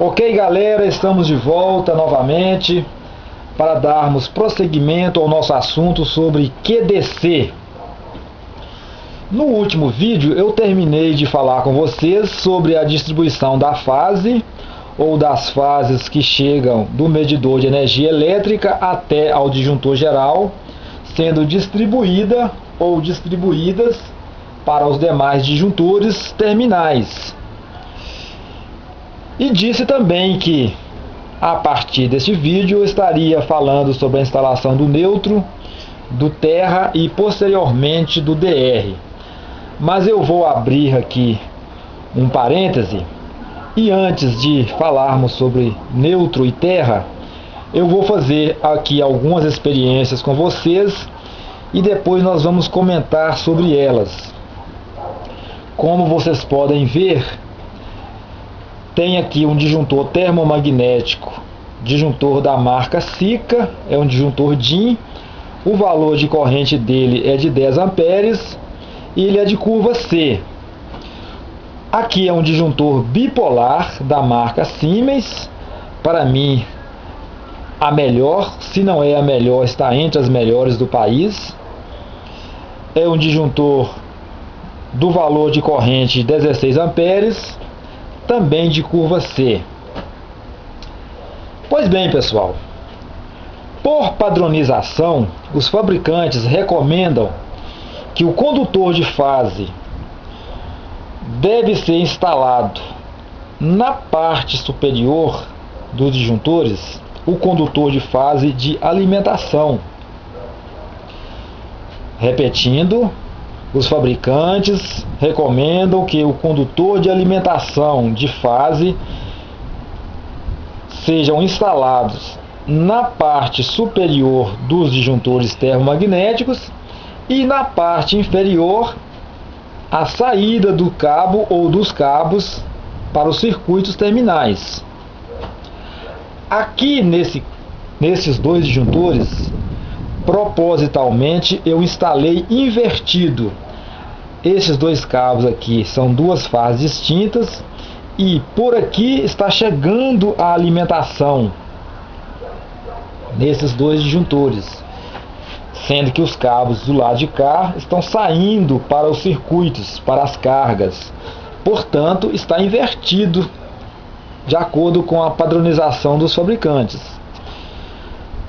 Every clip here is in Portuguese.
Ok, galera, estamos de volta novamente para darmos prosseguimento ao nosso assunto sobre QDC. No último vídeo eu terminei de falar com vocês sobre a distribuição da fase ou das fases que chegam do medidor de energia elétrica até ao disjuntor geral, sendo distribuída ou distribuídas para os demais disjuntores terminais. E disse também que a partir deste vídeo eu estaria falando sobre a instalação do neutro, do terra e posteriormente do DR. Mas eu vou abrir aqui um parêntese e antes de falarmos sobre neutro e terra, eu vou fazer aqui algumas experiências com vocês e depois nós vamos comentar sobre elas. Como vocês podem ver, tem aqui um disjuntor termomagnético, disjuntor da marca Sika, é um disjuntor DIN, o valor de corrente dele é de 10 amperes e ele é de curva C. Aqui é um disjuntor bipolar da marca Siemens, para mim a melhor, se não é a melhor, está entre as melhores do país. É um disjuntor do valor de corrente 16 amperes, também de curva C. Pois bem, pessoal, por padronização, os fabricantes recomendam que o condutor de fase deve ser instalado na parte superior dos disjuntores, o condutor de fase de alimentação. Repetindo, os fabricantes recomendam que o condutor de alimentação de fase sejam instalados na parte superior dos disjuntores termomagnéticos e na parte inferior a saída do cabo ou dos cabos para os circuitos terminais. Aqui nesses dois disjuntores, propositalmente eu instalei invertido. Esses dois cabos aqui são duas fases distintas e por aqui está chegando a alimentação nesses dois disjuntores, sendo que os cabos do lado de cá estão saindo para os circuitos, para as cargas. Portanto, está invertido de acordo com a padronização dos fabricantes.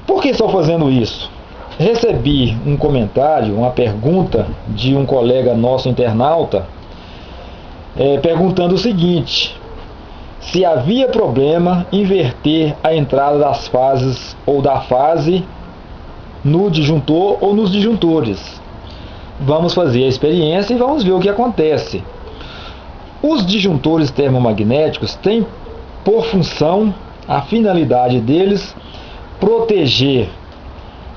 Por que estou fazendo isso? Recebi um comentário, uma pergunta de um colega nosso internauta, perguntando o seguinte: se havia problema inverter a entrada das fases ou da fase no disjuntor ou nos disjuntores. Vamos fazer a experiência e vamos ver o que acontece. Os disjuntores termomagnéticos têm por função, a finalidade deles, proteger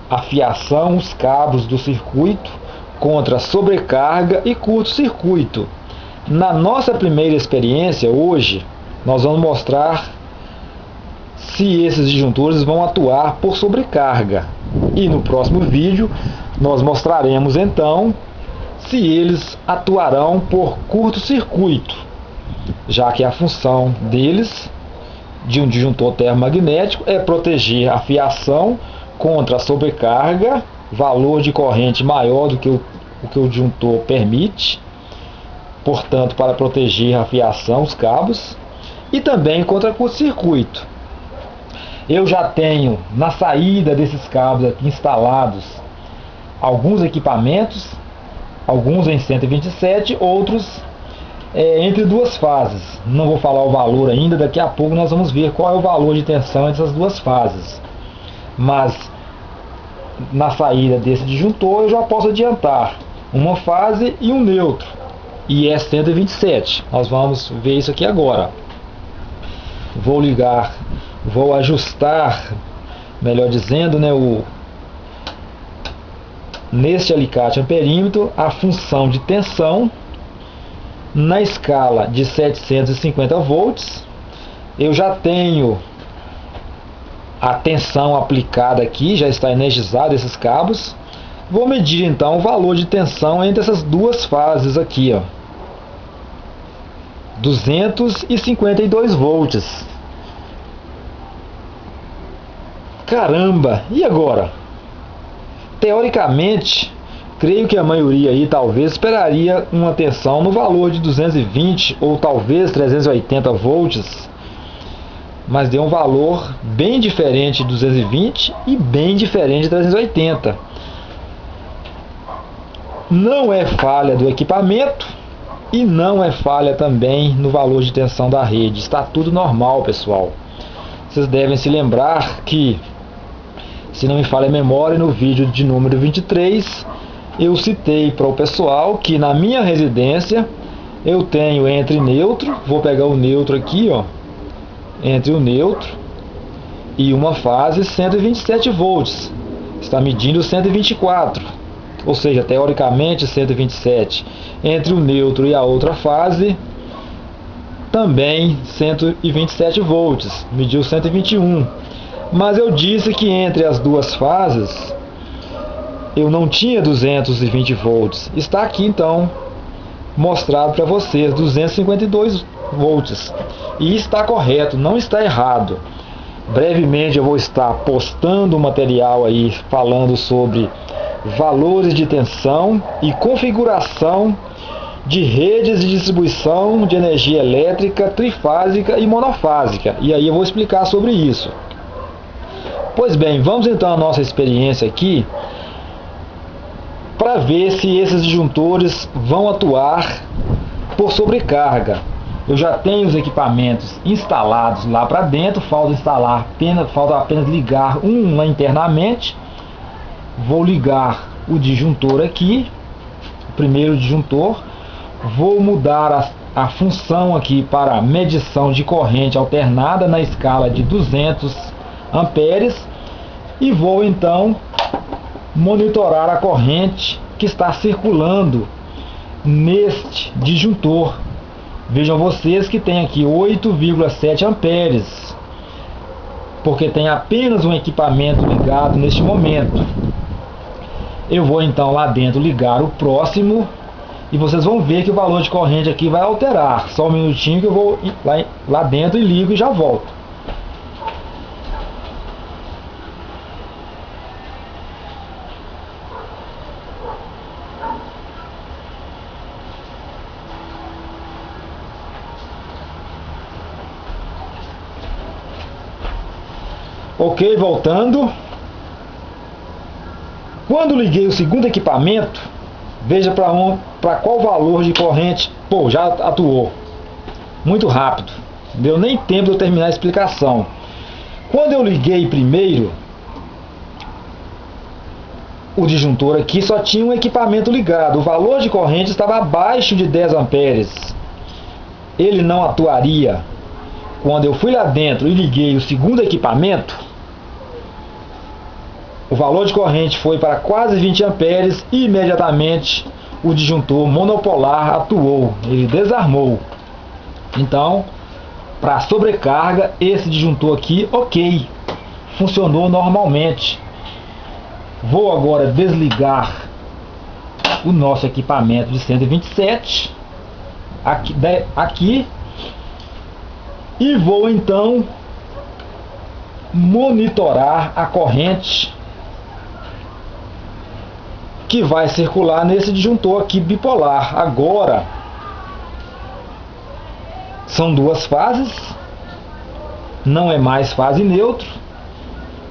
a fiação, os cabos do circuito contra sobrecarga e curto-circuito. Na nossa primeira experiência hoje, nós vamos mostrar se esses disjuntores vão atuar por sobrecarga. E no próximo vídeo nós mostraremos então se eles atuarão por curto-circuito, já que a função deles, de um disjuntor termomagnético, é proteger a fiação contra a sobrecarga, valor de corrente maior do que o disjuntor permite, portanto para proteger a fiação, os cabos, e também contra curto-circuito. Eu já tenho na saída desses cabos aqui instalados alguns equipamentos, alguns em 127, outros entre duas fases. Não vou falar o valor ainda, daqui a pouco nós vamos ver qual é o valor de tensão entre essas duas fases. Mas na saída desse disjuntor eu já posso adiantar uma fase e um neutro, e é 127. Nós vamos ver isso aqui agora. Vou ligar, vou ajustar, melhor dizendo, neste alicate amperímetro, a função de tensão na escala de 750 volts. Eu já tenho a tensão aplicada aqui, já está energizado esses cabos. Vou medir então o valor de tensão entre essas duas fases aqui, ó. 252 volts. Caramba, e agora? Teoricamente, creio que a maioria aí talvez esperaria uma tensão no valor de 220 ou talvez 380 volts, mas deu um valor bem diferente de 220 e bem diferente de 380. Não é falha do equipamento e não é falha também no valor de tensão da rede. Está tudo normal, pessoal. Vocês devem se lembrar que, se não me falha a memória, no vídeo de número 23, eu citei para o pessoal que na minha residência eu tenho entre neutro, vou pegar o neutro aqui, ó, entre o neutro e uma fase 127 volts, está medindo 124, ou seja, teoricamente 127. Entre o neutro e a outra fase, também 127 volts, mediu 121. Mas eu disse que entre as duas fases eu não tinha 220 volts. Está aqui então mostrado para vocês 252 volts. E está correto, não está errado. Brevemente eu vou estar postando um material aí falando sobre valores de tensão e configuração de redes de distribuição de energia elétrica trifásica e monofásica. E aí eu vou explicar sobre isso. Pois bem, vamos então à nossa experiência aqui para ver se esses disjuntores vão atuar por sobrecarga. Eu já tenho os equipamentos instalados lá para dentro, falta apenas ligar um lá internamente. Vou ligar o disjuntor aqui, o primeiro disjuntor, vou mudar a função aqui para medição de corrente alternada na escala de 200 amperes e vou então monitorar a corrente que está circulando neste disjuntor. Vejam vocês que tem aqui 8,7 amperes, porque tem apenas um equipamento ligado neste momento. Eu vou então lá dentro ligar o próximo e vocês vão ver que o valor de corrente aqui vai alterar. Só um minutinho que eu vou lá dentro e ligo e já volto. Ok, voltando. Quando liguei o segundo equipamento, veja para qual valor de corrente, pô, já atuou. Muito rápido. Não deu nem tempo de eu terminar a explicação. Quando eu liguei primeiro, o disjuntor aqui só tinha um equipamento ligado. O valor de corrente estava abaixo de 10 amperes. Ele não atuaria. Quando eu fui lá dentro e liguei o segundo equipamento, o valor de corrente foi para quase 20 amperes e imediatamente o disjuntor monopolar atuou, ele desarmou. Então, para sobrecarga, esse disjuntor aqui, ok, funcionou normalmente. Vou agora desligar o nosso equipamento de 127 aqui e vou então monitorar a corrente que vai circular nesse disjuntor aqui bipolar. Agora são duas fases, não é mais fase neutro,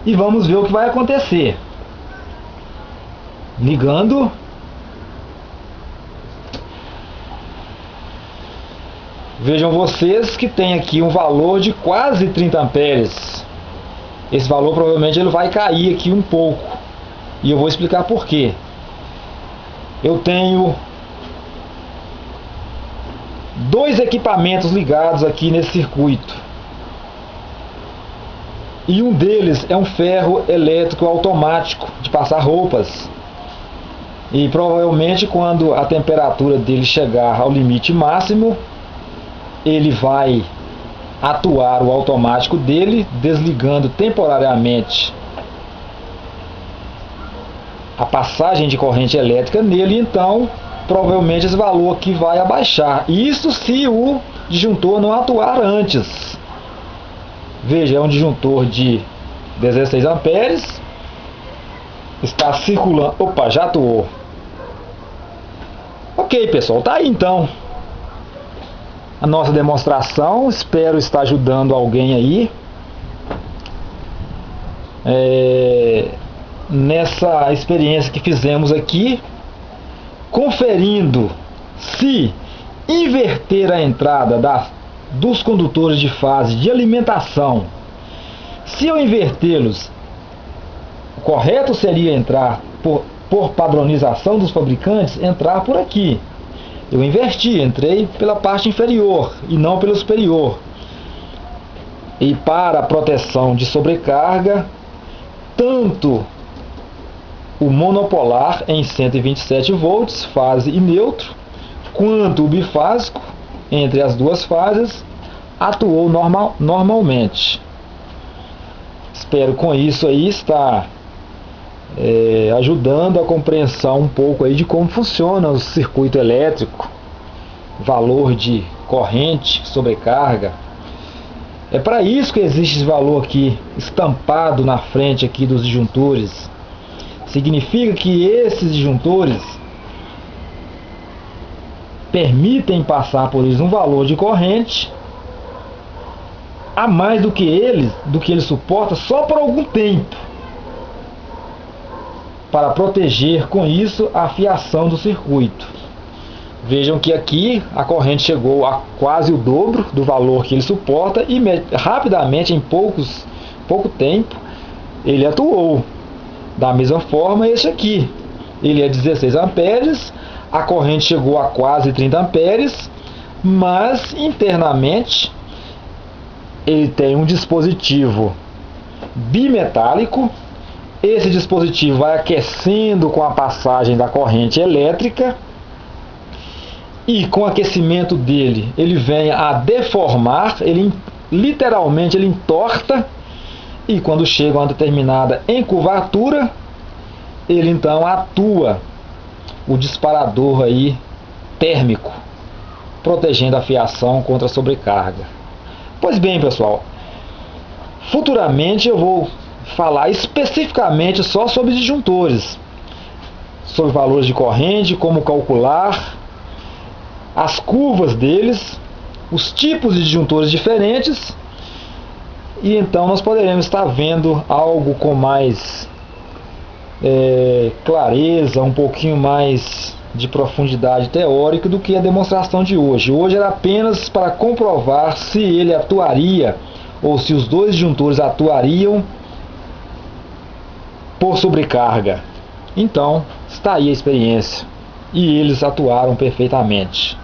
e vamos ver o que vai acontecer. Ligando. Vejam vocês que tem aqui um valor de quase 30 amperes. Esse valor provavelmente ele vai cair aqui um pouco, e eu vou explicar por quê. Eu tenho dois equipamentos ligados aqui nesse circuito. E um deles é um ferro elétrico automático de passar roupas. E provavelmente quando a temperatura dele chegar ao limite máximo, ele vai atuar o automático dele, desligando temporariamente a passagem de corrente elétrica nele. Então provavelmente esse valor aqui vai abaixar. Isso se o disjuntor não atuar antes. Veja, é um disjuntor de 16 amperes. Está circulando. Opa, já atuou. Ok, pessoal, tá aí então a nossa demonstração. Espero estar ajudando alguém aí nessa experiência que fizemos aqui, conferindo se inverter a entrada dos condutores de fase de alimentação, se eu invertê-los, o correto seria entrar por padronização dos fabricantes, entrar por aqui. Eu inverti, entrei pela parte inferior e não pela superior. E para a proteção de sobrecarga, tanto o monopolar em 127 volts, fase e neutro, quanto o bifásico, entre as duas fases, atuou normalmente. Espero com isso aí estar ajudando a compreensão um pouco aí de como funciona o circuito elétrico, valor de corrente, sobrecarga. É para isso que existe esse valor aqui estampado na frente aqui dos disjuntores. Significa que esses disjuntores permitem passar por eles um valor de corrente a mais do que ele suporta só por algum tempo, para proteger com isso a fiação do circuito. Vejam que aqui a corrente chegou a quase o dobro do valor que ele suporta e rapidamente, em pouco tempo, ele atuou. Da mesma forma este aqui, ele é 16 amperes, a corrente chegou a quase 30 amperes, mas internamente ele tem um dispositivo bimetálico. Esse dispositivo vai aquecendo com a passagem da corrente elétrica e com o aquecimento dele ele vem a deformar, literalmente ele entorta, e quando chega a uma determinada encurvatura, ele então atua o disparador aí térmico, protegendo a fiação contra a sobrecarga. Pois bem, pessoal, futuramente eu vou falar especificamente só sobre disjuntores, sobre valores de corrente, como calcular, as curvas deles, os tipos de disjuntores diferentes, e então nós poderemos estar vendo algo com mais clareza, um pouquinho mais de profundidade teórica do que a demonstração de hoje. Hoje era apenas para comprovar se ele atuaria, ou se os dois disjuntores atuariam por sobrecarga. Então, está aí a experiência. E eles atuaram perfeitamente.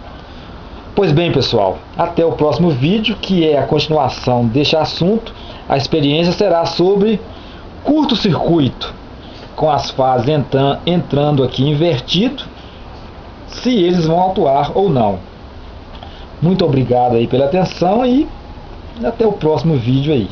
Pois bem, pessoal, até o próximo vídeo, que é a continuação deste assunto. A experiência será sobre curto-circuito, com as fases entrando aqui invertido, se eles vão atuar ou não. Muito obrigado aí pela atenção e até o próximo vídeo aí.